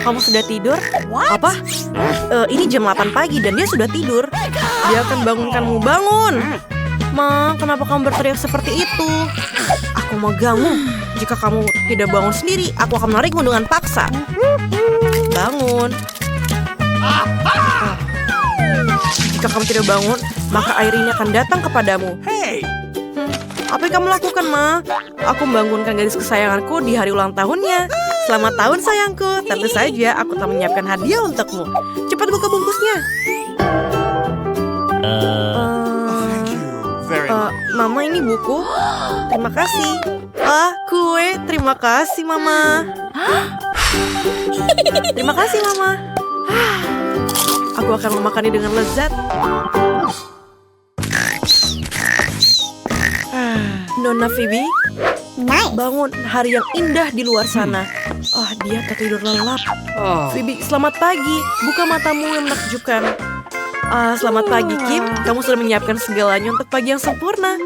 kamu sudah tidur? Apa? Ini jam 8 pagi dan dia sudah tidur. Dia akan bangunkanmu. Bangun! Ma, kenapa kamu berteriak seperti itu? Aku mau ganggu. Jika kamu tidak bangun sendiri, aku akan menarikmu dengan paksa. Bangun. Jika kamu tidak bangun, maka air ini akan datang kepadamu. Apa yang kamu lakukan, Ma? Aku membangunkan gadis kesayanganku di hari ulang tahunnya. Selamat tahun, sayangku. Tentu saja, aku telah menyiapkan hadiah untukmu. Cepat buka bungkusnya. Mama, ini buku. Terima kasih. Kue. Terima kasih, Mama. Terima kasih, Mama. Aku akan memakannya dengan lezat. Nona Phoebe, bangun. Hari yang indah di luar sana. Dia tertidur lelap. Phoebe, selamat pagi. Buka matamu yang menakjubkan. Selamat pagi, Kim. Kamu sudah menyiapkan segalanya untuk pagi yang sempurna.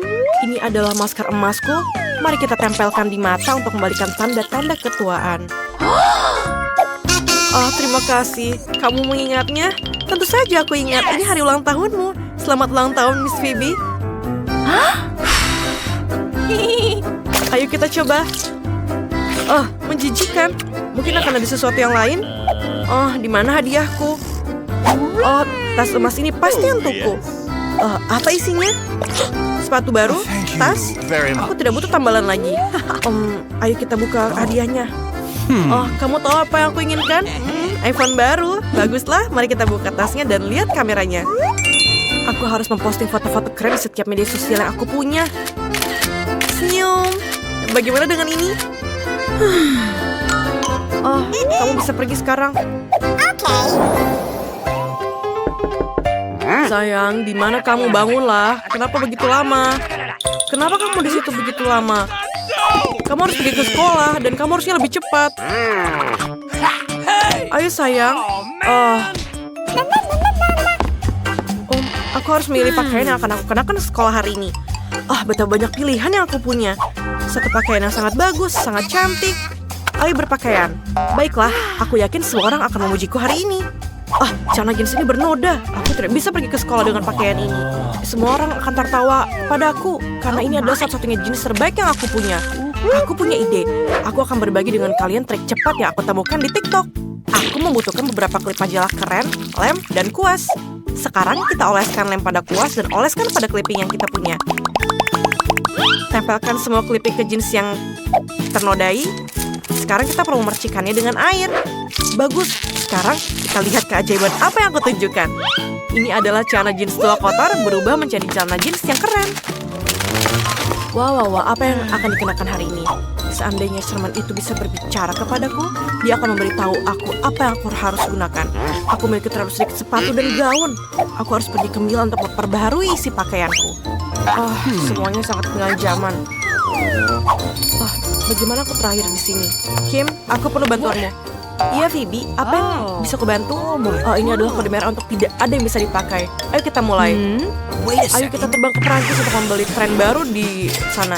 Ini adalah masker emasku. Mari kita tempelkan di mata untuk membalikan tanda-tanda ketuaan. Terima kasih. Kamu mengingatnya? Tentu saja aku ingat. Ini hari ulang tahunmu. Selamat ulang tahun, Miss Phoebe. Ayo kita coba. Menjijikan. Mungkin akan ada sesuatu yang lain. Di mana hadiahku? Tas emas ini pasti untukku. Apa isinya? Sepatu baru? Tas? Aku tidak butuh tambalan lagi. Ayo kita buka hadiahnya. Kamu tahu apa yang aku inginkan? iPhone baru. Baguslah, mari kita buka tasnya dan lihat kameranya. Aku harus memposting foto-foto keren di setiap media sosial yang aku punya. Senyum. Bagaimana dengan ini? Kamu bisa pergi sekarang. Sayang, di mana kamu? Bangunlah. Kenapa begitu lama? Kenapa kamu di situ begitu lama? Kamu harus pergi ke sekolah dan kamu harusnya lebih cepat. Ayo sayang. Aku harus memilih pakaian yang akan aku kenakan ke sekolah hari ini. Betapa banyak pilihan yang aku punya. Satu pakaian yang sangat bagus, sangat cantik. Ayo berpakaian. Baiklah, aku yakin semua orang akan memujiku hari ini. Celana jeans ini bernoda. Aku tidak bisa pergi ke sekolah dengan pakaian ini. Semua orang akan tertawa padaku karena ini adalah satu-satunya jenis terbaik yang aku punya. Aku punya ide. Aku akan berbagi dengan kalian trik cepat yang aku temukan di TikTok. Aku membutuhkan beberapa klip majalah keren, lem, dan kuas. Sekarang kita oleskan lem pada kuas dan oleskan pada clipping yang kita punya. Tempelkan semua clipping ke jeans yang ternodai. Sekarang kita perlu memercikannya dengan air. Bagus. Sekarang kita lihat keajaiban apa yang aku tunjukkan. Ini adalah celana jeans tua kotor berubah menjadi celana jeans yang keren. Wow, apa yang akan dikenakan hari ini? Seandainya cermin itu bisa berbicara kepadaku, dia akan memberitahu aku apa yang aku harus gunakan. Aku memiliki terlalu sedikit sepatu dan gaun. Aku harus pergi ke Mila untuk memperbaharui isi pakaianku. Semuanya sangat ketinggalan zaman. Bagaimana aku terakhir di sini? Kim, aku perlu bantuanmu. Iya, Phoebe, apa yang bisa aku bantu? Ini adalah kode merah untuk tidak ada yang bisa dipakai. Ayo kita mulai. Ayo kita terbang ke Perancis untuk membeli tren baru di sana.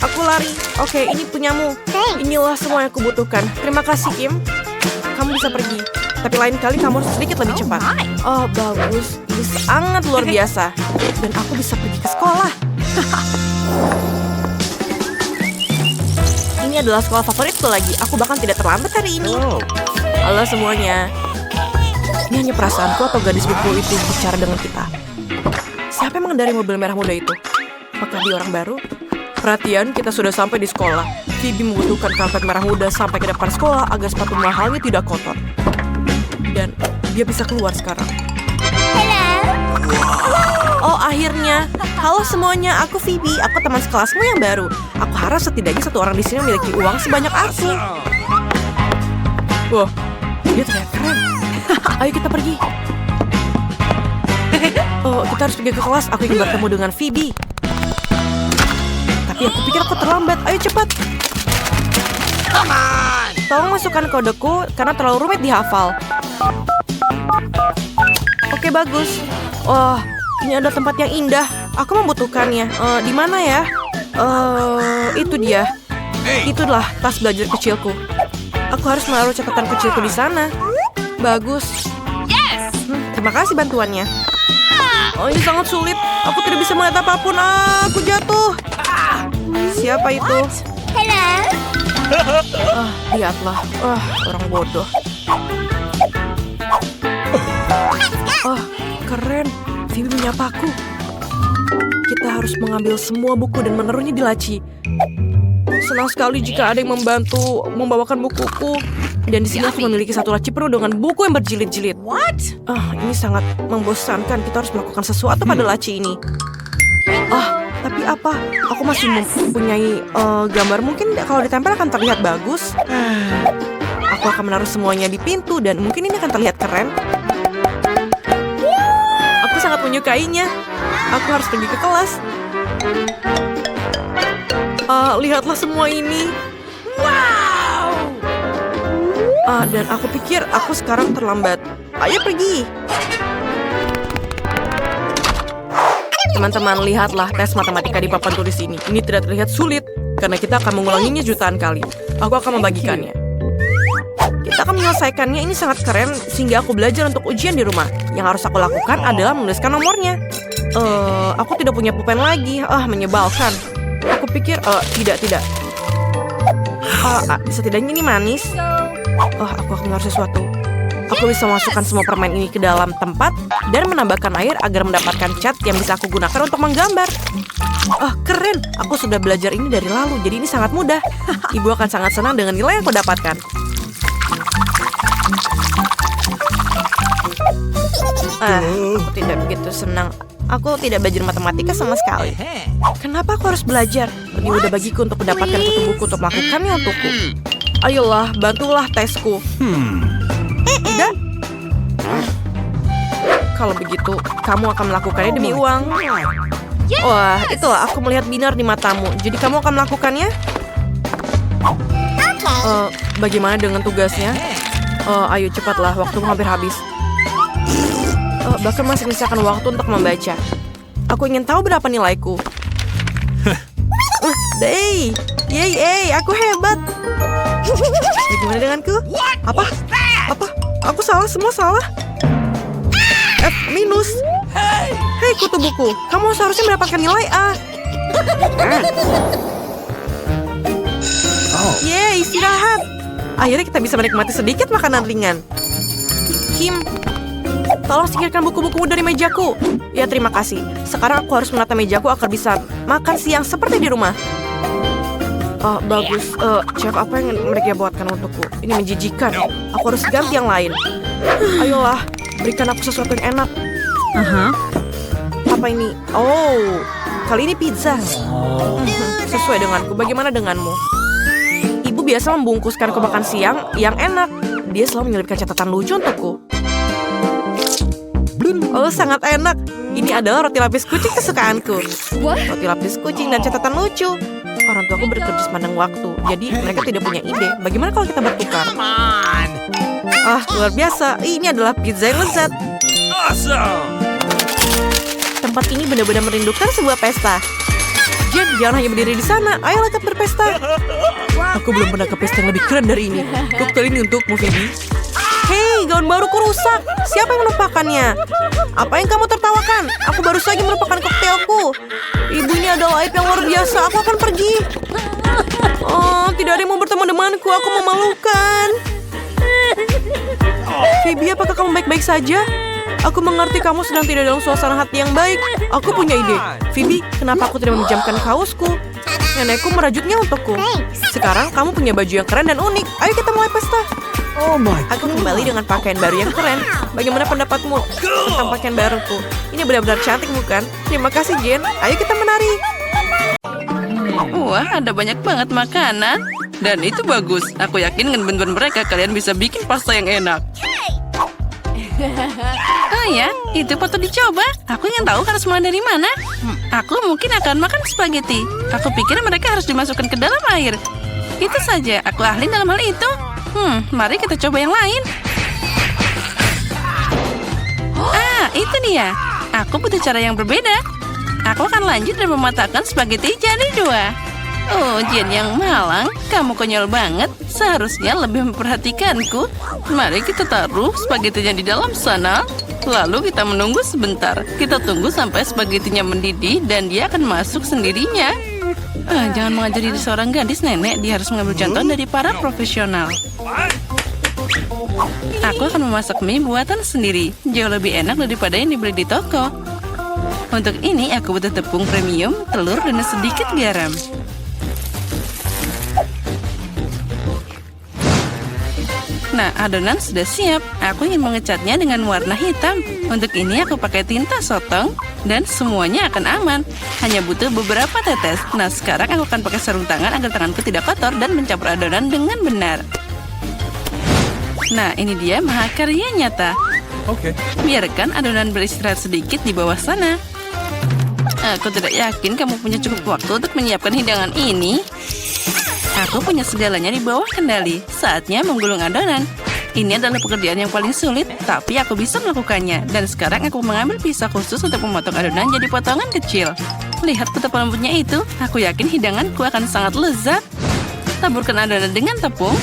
Aku lari. Oke, ini punyamu. Inilah semua yang aku butuhkan. Terima kasih, Kim. Kamu bisa pergi. Tapi lain kali kamu harus sedikit lebih cepat. Bagus. Ini sangat luar biasa. Dan aku bisa pergi ke sekolah. Ini adalah sekolah favoritku lagi. Aku bahkan tidak terlambat hari ini. Halo semuanya. Ini hanya perasaanku atau gadis buku itu bicara dengan kita? Siapa yang mengendarai mobil merah muda itu? Apakah dia orang baru? Perhatian, kita sudah sampai di sekolah. Phoebe membutuhkan karpet merah muda sampai ke depan sekolah agar sepatu mahalnya tidak kotor. Dan dia bisa keluar sekarang. Akhirnya. Halo semuanya, aku Phoebe. Aku teman sekelasmu yang baru. Aku harap setidaknya satu orang di sini memiliki uang sebanyak aku. Wah, dia terlihat keren. Ayo kita pergi. Kita harus pergi ke kelas. Aku ingin bertemu dengan Phoebe. Tapi aku pikir aku terlambat. Ayo cepat. Tolong masukkan kodeku karena terlalu rumit dihafal. Oke, bagus. Ini ada tempat yang indah. Aku membutuhkannya. Di mana ya? Itu dia. Itulah tas belajar kecilku. Aku harus menaruh catatan kecilku di sana. Bagus. Terima kasih bantuannya. Oh, ini sangat sulit. Aku tidak bisa melihat apapun. Aku jatuh. Siapa itu? Lihatlah. Orang bodoh. Keren. Phoebe menyapaku. Kita harus mengambil semua buku dan menaruhnya di laci. Senang sekali jika ada yang membantu membawakan bukuku. Dan di sini aku memiliki satu laci penuh dengan buku yang berjilid-jilid. Ini sangat membosankan. Kita harus melakukan sesuatu pada laci ini. Tapi apa? Aku masih mempunyai gambar. Mungkin kalau ditempel akan terlihat bagus. Aku akan menaruh semuanya di pintu dan mungkin ini akan terlihat keren. Aku sangat menyukainya. Aku harus pergi ke kelas. Lihatlah semua ini. Wow! Dan aku pikir aku sekarang terlambat. Ayo pergi. Teman-teman, lihatlah tes matematika di papan tulis ini. Ini tidak terlihat sulit, karena kita akan mengulanginya jutaan kali. Aku akan membagikannya. Kita akan menyelesaikannya, ini sangat keren, sehingga aku belajar untuk ujian di rumah. Yang harus aku lakukan adalah menuliskan nomornya. Aku tidak punya pulpen lagi. Menyebalkan. Aku pikir, tidak. Setidaknya ini manis. Aku akan harus sesuatu. Aku bisa memasukkan semua permen ini ke dalam tempat dan menambahkan air agar mendapatkan cat yang bisa aku gunakan untuk menggambar. Keren. Aku sudah belajar ini dari lalu, jadi ini sangat mudah. Ibu akan sangat senang dengan nilai yang aku dapatkan. Aku tidak begitu senang. Aku tidak belajar matematika sama sekali. Kenapa aku harus belajar? Lebih mudah bagiku untuk mendapatkan kutu buku untuk melakukannya untukku. Ayolah, bantulah tesku. Tidak? Kalau begitu, kamu akan melakukannya demi uang. Wah, itulah aku melihat binar di matamu. Jadi kamu akan melakukannya? Bagaimana dengan tugasnya? Ayo cepatlah, waktumu hampir habis. Bahkan masih menyisakan waktu untuk membaca. Aku ingin tahu berapa nilaiku. Yeay, aku hebat. Bagaimana denganku? Apa? Aku salah, semua salah. F minus. Hei, kutu buku. Kamu seharusnya mendapatkan nilai A. Yeay, istirahat. Akhirnya kita bisa menikmati sedikit makanan ringan. Kim, tolong singkirkan buku-bukumu dari mejaku. Ya, terima kasih. Sekarang aku harus menata mejaku agar bisa makan siang seperti di rumah. Bagus. Chef, apa yang mereka buatkan untukku? Ini menjijikan. Aku harus ganti yang lain. Ayolah, berikan aku sesuatu yang enak. Apa ini? Kali ini pizza. Sesuai denganku. Bagaimana denganmu? Ibu biasa membungkuskan makan siang yang enak. Dia selalu menyelipkan catatan lucu untukku. Sangat enak. Ini adalah roti lapis kucing kesukaanku. Roti lapis kucing dan catatan lucu. Orang tuaku bekerja sepanjang waktu, jadi mereka tidak punya ide. Bagaimana kalau kita bertukar? Luar biasa. Ini adalah pizza yang lezat. Tempat ini benar-benar merindukan sebuah pesta. Jen, jangan hanya berdiri di sana. Ayolah kita berpesta. Aku belum pernah ke pesta yang lebih keren dari ini. Koktail ini untukmu, Phoebe. Hei, gaun baruku rusak. Siapa yang melupakannya? Apa yang kamu tertawakan? Aku baru saja melupakan koktailku. Ibu, ini adalah aib yang luar biasa. Aku akan pergi. Tidak ada yang mau bertemu denganku. Aku memalukan. Phoebe, apakah kamu baik-baik saja? Aku mengerti kamu sedang tidak dalam suasana hati yang baik. Aku punya ide. Phoebe, kenapa aku tidak meminjamkan kaosku? Nenekku merajutnya untukku. Sekarang kamu punya baju yang keren dan unik. Ayo kita mulai pesta. Aku kembali dengan pakaian baru yang keren. Bagaimana pendapatmu tentang pakaian baruku? Ini benar-benar cantik, bukan? Terima kasih, Jen. Ayo kita menari. Wah, ada banyak banget makanan. Dan itu bagus. Aku yakin dengan bantuan mereka kalian bisa bikin pasta yang enak. Oh ya, itu patut dicoba. Aku ingin tahu harus mulai dari mana. Aku mungkin akan makan spaghetti. Aku pikir mereka harus dimasukkan ke dalam air. Itu saja, aku ahli dalam hal itu. Mari kita coba yang lain. Itu dia. Aku butuh cara yang berbeda. Aku akan lanjut dan mematahkan spaghetti jadi 2. Oh, Jen yang malang, kamu konyol banget. Seharusnya lebih memperhatikanku. Mari kita taruh spaghettinya di dalam sana. Lalu kita menunggu sebentar. Kita tunggu sampai spagettinya mendidih dan dia akan masuk sendirinya. Jangan mengajari seorang gadis, Nenek. Dia harus mengambil contoh dari para profesional. Aku akan memasak mie buatan sendiri. Jauh lebih enak daripada yang dibeli di toko. Untuk ini aku butuh tepung premium, telur, dan sedikit garam. Nah, adonan sudah siap. Aku ingin mengecatnya dengan warna hitam. Untuk ini aku pakai tinta sotong dan semuanya akan aman. Hanya butuh beberapa tetes. Nah, sekarang aku akan pakai sarung tangan agar tanganku tidak kotor dan mencampur adonan dengan benar. Nah, ini dia mahakarya nyata. Oke. Biarkan adonan beristirahat sedikit di bawah sana. Aku tidak yakin kamu punya cukup waktu untuk menyiapkan hidangan ini. Aku punya segalanya di bawah kendali. Saatnya menggulung adonan. Ini adalah pekerjaan yang paling sulit, tapi aku bisa melakukannya. Dan sekarang aku mengambil pisau khusus untuk memotong adonan jadi potongan kecil. Lihat betapa lembutnya itu. Aku yakin hidanganku akan sangat lezat. Taburkan adonan dengan tepung.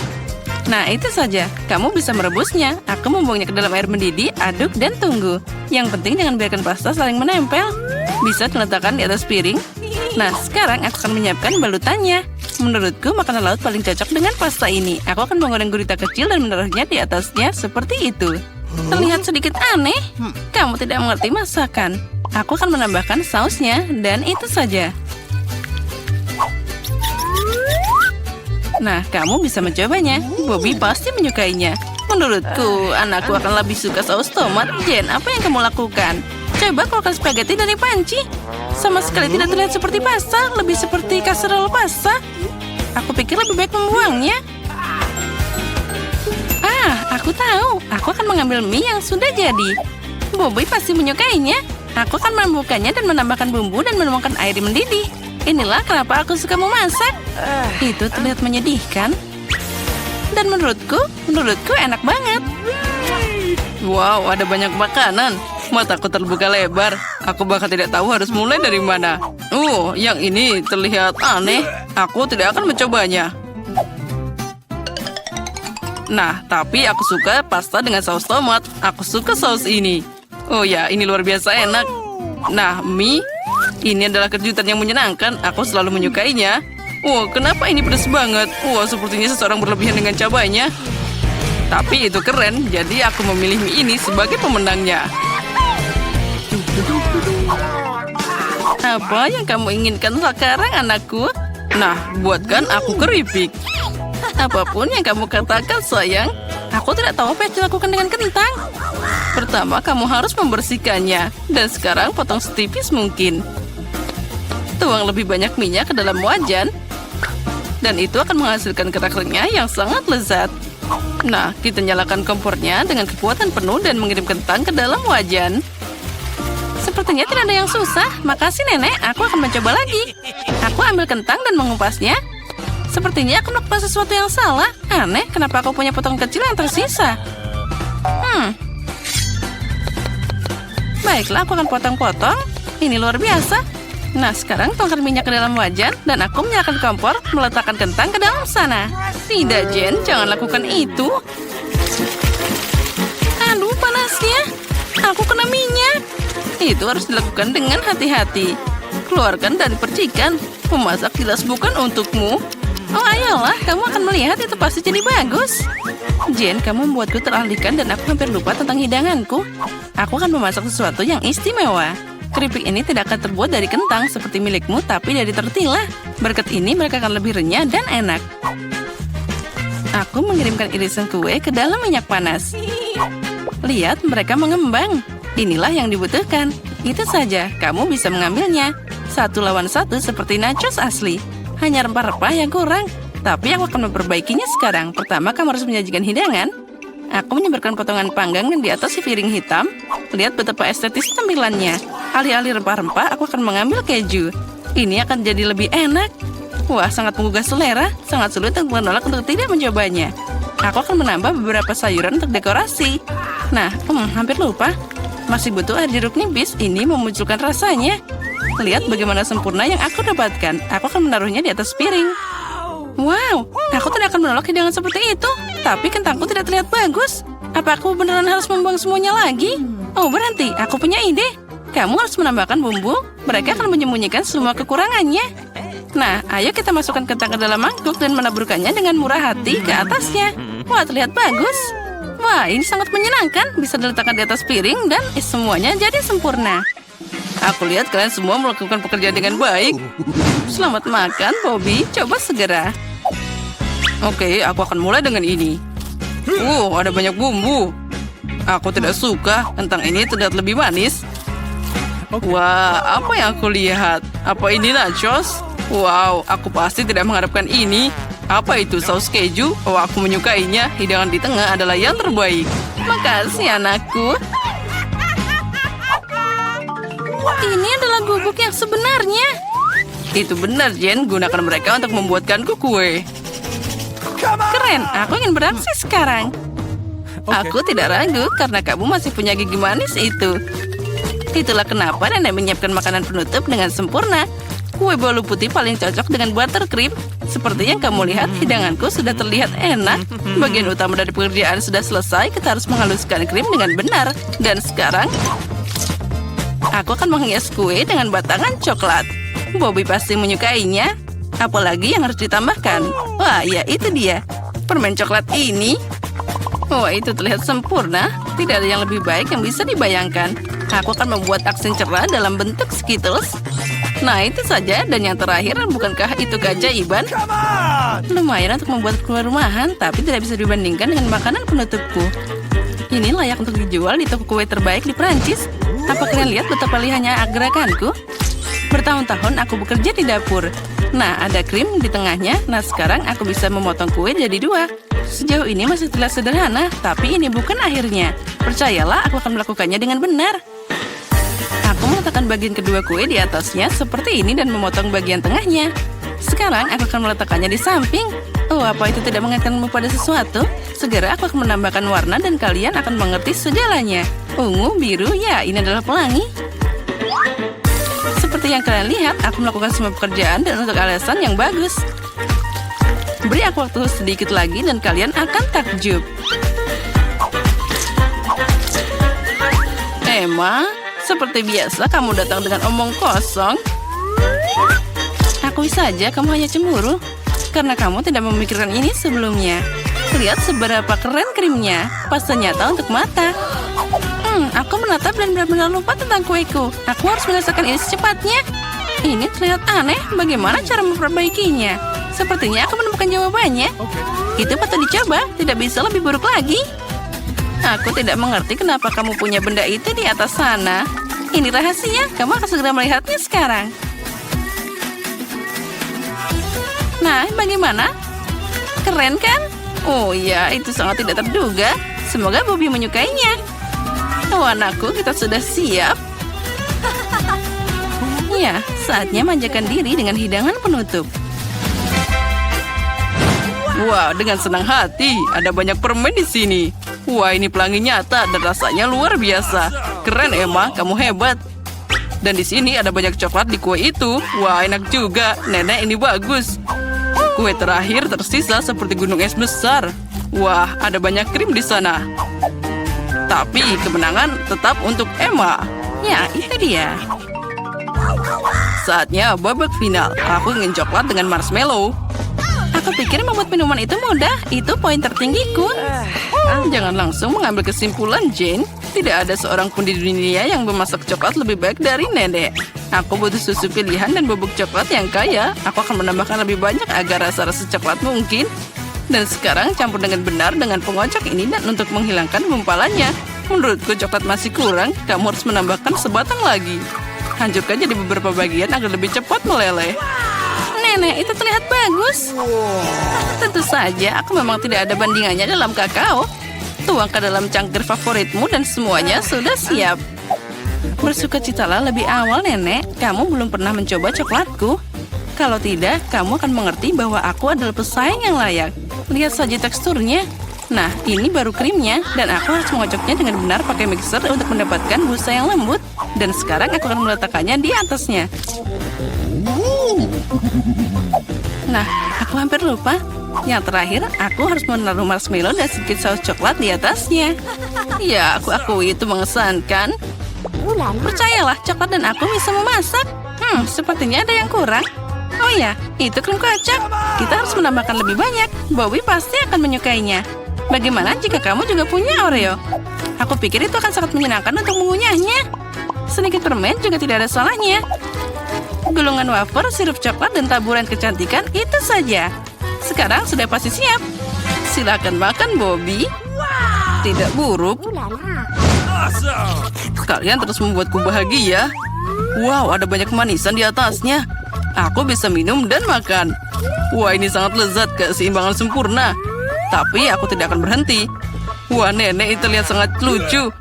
Nah, itu saja. Kamu bisa merebusnya. Aku membuangnya ke dalam air mendidih, aduk, dan tunggu. Yang penting jangan biarkan pasta saling menempel. Bisa diletakkan di atas piring. Nah, sekarang aku akan menyiapkan balutannya. Menurutku, makanan laut paling cocok dengan pasta ini. Aku akan menggoreng gurita kecil dan menaruhnya di atasnya seperti itu. Terlihat sedikit aneh. Kamu tidak mengerti masakan. Aku akan menambahkan sausnya, dan itu saja. Nah, kamu bisa mencobanya. Bobby pasti menyukainya. Menurutku, anakku akan lebih suka saus tomat. Jen, apa yang kamu lakukan? Coba keluarkan spaghetti dari panci. Sama sekali tidak terlihat seperti pasta, lebih seperti kasserole pasta. Aku pikir lebih baik membuangnya. Aku tahu. Aku akan mengambil mie yang sudah jadi. Bobby pasti menyukainya. Aku akan membukanya dan menambahkan bumbu dan menuangkan air mendidih. Inilah kenapa aku suka memasak. Itu terlihat menyedihkan. Dan menurutku enak banget. Wow, ada banyak makanan. Mataku terbuka lebar. Aku bahkan tidak tahu harus mulai dari mana. Yang ini terlihat aneh. Aku tidak akan mencobanya. Nah, tapi aku suka pasta dengan saus tomat. Aku suka saus ini. Oh ya, ini luar biasa enak. Nah, mie. Ini adalah kejutan yang menyenangkan. Aku selalu menyukainya. Kenapa ini pedas banget? Sepertinya seseorang berlebihan dengan cabainya. Tapi itu keren, jadi aku memilih mie ini sebagai pemenangnya. Apa yang kamu inginkan sekarang, anakku? Nah, buatkan aku keripik. Apapun yang kamu katakan, sayang. Aku tidak tahu apa yang dilakukan dengan kentang. Pertama, kamu harus membersihkannya. Dan sekarang potong setipis mungkin. Tuang lebih banyak minyak ke dalam wajan. Dan itu akan menghasilkan kerak renyah yang sangat lezat. Nah, kita nyalakan kompornya dengan kekuatan penuh dan mengirim kentang ke dalam wajan. Sepertinya tidak ada yang susah. Makasih, Nenek. Aku akan mencoba lagi. Aku ambil kentang dan mengupasnya. Sepertinya aku melakukan sesuatu yang salah. Aneh, kenapa aku punya potongan kecil yang tersisa? Baiklah, aku akan potong-potong. Ini luar biasa. Nah, sekarang tuangkan minyak ke dalam wajan dan aku menyalakan kompor, meletakkan kentang ke dalam sana. Tidak, Jen, jangan lakukan itu. Aduh, panasnya. Aku kena minyak. Itu harus dilakukan dengan hati-hati. Keluarkan dari percikan. Memasak jelas bukan untukmu. Ayolah, kamu akan melihat itu pasti jadi bagus. Jen, kamu membuatku teralihkan dan aku hampir lupa tentang hidanganku. Aku akan memasak sesuatu yang istimewa. Keripik ini tidak akan terbuat dari kentang seperti milikmu, tapi dari tortilla. Berkat ini mereka akan lebih renyah dan enak. Aku mengirimkan irisan kue ke dalam minyak panas. Lihat, mereka mengembang. Inilah yang dibutuhkan. Itu saja, kamu bisa mengambilnya. 1 lawan 1 seperti nachos asli. Hanya rempah-rempah yang kurang. Tapi aku akan memperbaikinya sekarang. Pertama, kamu harus menyajikan hidangan. Aku menyebarkan potongan panggang di atas si piring hitam. Lihat betapa estetis tampilannya. Alih-alih rempah-rempah, aku akan mengambil keju. Ini akan jadi lebih enak. Wah, sangat menggugah selera. Sangat sulit untuk menolak untuk tidak mencobanya. Aku akan menambah beberapa sayuran untuk dekorasi. Nah, hampir lupa. Masih butuh air jeruk nipis. Ini memunculkan rasanya. Lihat bagaimana sempurna yang aku dapatkan. Aku akan menaruhnya di atas piring. Wow, aku tidak akan menolak hidangan seperti itu. Tapi kentangku tidak terlihat bagus. Apa aku beneran harus membuang semuanya lagi? Oh, berhenti. Aku punya ide. Kamu harus menambahkan bumbu. Mereka akan menyembunyikan semua kekurangannya. Nah, ayo kita masukkan kentang ke dalam mangkuk dan menaburkannya dengan murah hati ke atasnya. Wah, terlihat bagus. Wah, ini sangat menyenangkan. Bisa diletakkan di atas piring dan semuanya jadi sempurna. Aku lihat kalian semua melakukan pekerjaan dengan baik. Selamat makan, Bobby. Coba segera. Oke, aku akan mulai dengan ini. Ada banyak bumbu. Aku tidak suka. Kentang ini terlihat lebih manis. Wah, apa yang aku lihat? Apa ini nachos? Wow, aku pasti tidak mengharapkan ini. Apa itu saus keju? Oh, aku menyukainya. Hidangan di tengah adalah yang terbaik. Makasih, anakku. Ini adalah gubuk yang sebenarnya. Itu benar, Jen. Gunakan mereka untuk membuatkanku kue. Keren, aku ingin beraksi sekarang. Aku tidak ragu karena kamu masih punya gigi manis itu. Itulah kenapa nenek menyiapkan makanan penutup dengan sempurna. Kue bolu putih paling cocok dengan buttercream. Seperti yang kamu lihat, hidanganku sudah terlihat enak. Bagian utama dari pekerjaan sudah selesai. Kita harus menghaluskan krim dengan benar. Dan sekarang, aku akan menghias kue dengan batangan coklat. Bobby pasti menyukainya. Apalagi yang harus ditambahkan? Wah, ya itu dia. Permen coklat ini. Wah, itu terlihat sempurna. Tidak ada yang lebih baik yang bisa dibayangkan. Aku akan membuat aksen cerah dalam bentuk Skittles. Nah, itu saja. Dan yang terakhir, bukankah itu keajaiban? Lumayan untuk membuat kue rumahan, tapi tidak bisa dibandingkan dengan makanan penutupku. Ini layak untuk dijual di toko kue terbaik di Prancis. Apa kalian lihat betapa lihatnya gerakanku? Bertahun-tahun aku bekerja di dapur. Nah, ada krim di tengahnya. Nah, sekarang aku bisa memotong kue jadi 2. Sejauh ini masih terlihat sederhana, tapi ini bukan akhirnya. Percayalah, aku akan melakukannya dengan benar. Aku meletakkan bagian kedua kue di atasnya seperti ini dan memotong bagian tengahnya. Sekarang aku akan meletakkannya di samping. Oh, apa itu tidak mengingatkanmu pada sesuatu? Segera aku akan menambahkan warna dan kalian akan mengerti segalanya. Ungu, biru, ya ini adalah pelangi. Seperti yang kalian lihat, aku melakukan semua pekerjaan dan untuk alasan yang bagus. Beri aku waktu sedikit lagi dan kalian akan takjub. Emma, seperti biasa kamu datang dengan omong kosong. Akui saja kamu hanya cemburu karena kamu tidak memikirkan ini sebelumnya. Lihat seberapa keren krimnya. Pasta nyata untuk mata. Aku menatap dan benar-benar lupa tentang kueku. Aku harus menyelesaikan ini secepatnya. Ini terlihat aneh. Bagaimana cara memperbaikinya? Sepertinya aku menemukan jawabannya. Itu patut dicoba. Tidak bisa lebih buruk lagi. Aku tidak mengerti kenapa kamu punya benda itu di atas sana. Ini rahasia. Kamu akan segera melihatnya sekarang. Nah, bagaimana? Keren kan? Oh iya, itu sangat tidak terduga. Semoga Bobby menyukainya. Oh, anakku, kita sudah siap. Ya, saatnya manjakan diri dengan hidangan penutup. Wah, dengan senang hati. Ada banyak permen di sini. Wah, ini pelangi nyata dan rasanya luar biasa. Keren, Emma. Kamu hebat. Dan di sini ada banyak coklat di kue itu. Wah, enak juga. Nenek, ini bagus. Kue terakhir tersisa seperti gunung es besar. Wah, ada banyak krim di sana. Tapi kemenangan tetap untuk Emma. Ya, itu dia. Saatnya babak final. Aku ingin coklat dengan marshmallow. Aku pikir membuat minuman itu mudah. Itu poin tertinggiku. Jangan langsung mengambil kesimpulan, Jane. Tidak ada seorang pun di dunia yang memasak coklat lebih baik dari nenek. Aku butuh susu pilihan dan bubuk coklat yang kaya. Aku akan menambahkan lebih banyak agar rasa-rasa coklat mungkin. Dan sekarang campur dengan benar dengan pengocok ini dan untuk menghilangkan gumpalannya. Menurutku coklat masih kurang. Kamu harus menambahkan sebatang lagi. Hancurkan jadi beberapa bagian agar lebih cepat meleleh. Nenek, itu terlihat bagus. Tentu saja, aku memang tidak ada bandingannya dalam kakao. Tuang ke dalam cangkir favoritmu dan semuanya sudah siap. Bersukacitalah lebih awal, Nenek. Kamu belum pernah mencoba coklatku. Kalau tidak, kamu akan mengerti bahwa aku adalah pesaing yang layak. Lihat saja teksturnya. Nah, ini baru krimnya, dan aku harus mengocoknya dengan benar pakai mixer untuk mendapatkan busa yang lembut. Dan sekarang aku akan meletakkannya di atasnya. Nah, aku hampir lupa. Yang terakhir, aku harus menaruh marshmallow dan sedikit saus coklat di atasnya. Ya, aku akui itu mengesankan. Percayalah, coklat dan aku bisa memasak. Sepertinya ada yang kurang. Oh ya, itu krim kocok. Kita harus menambahkan lebih banyak. Bobby pasti akan menyukainya. Bagaimana jika kamu juga punya Oreo? Aku pikir itu akan sangat menyenangkan untuk mengunyahnya. Sedikit permen juga tidak ada salahnya. Gulungan wafer, sirup coklat, dan taburan kecantikan itu saja. Sekarang sudah pasti siap. Silakan makan, Bobby. Tidak buruk. Kalian terus membuatku bahagia. Wow, ada banyak manisan di atasnya. Aku bisa minum dan makan. Wah, ini sangat lezat, keseimbangan sempurna. Tapi aku tidak akan berhenti. Wah, nenek itu lihat sangat lucu.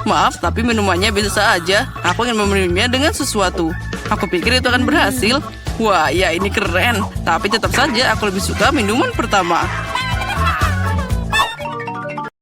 Maaf, tapi minumannya biasa aja. Aku ingin meminumnya dengan sesuatu. Aku pikir itu akan berhasil. Wah, ya ini keren. Tapi tetap saja aku lebih suka minuman pertama.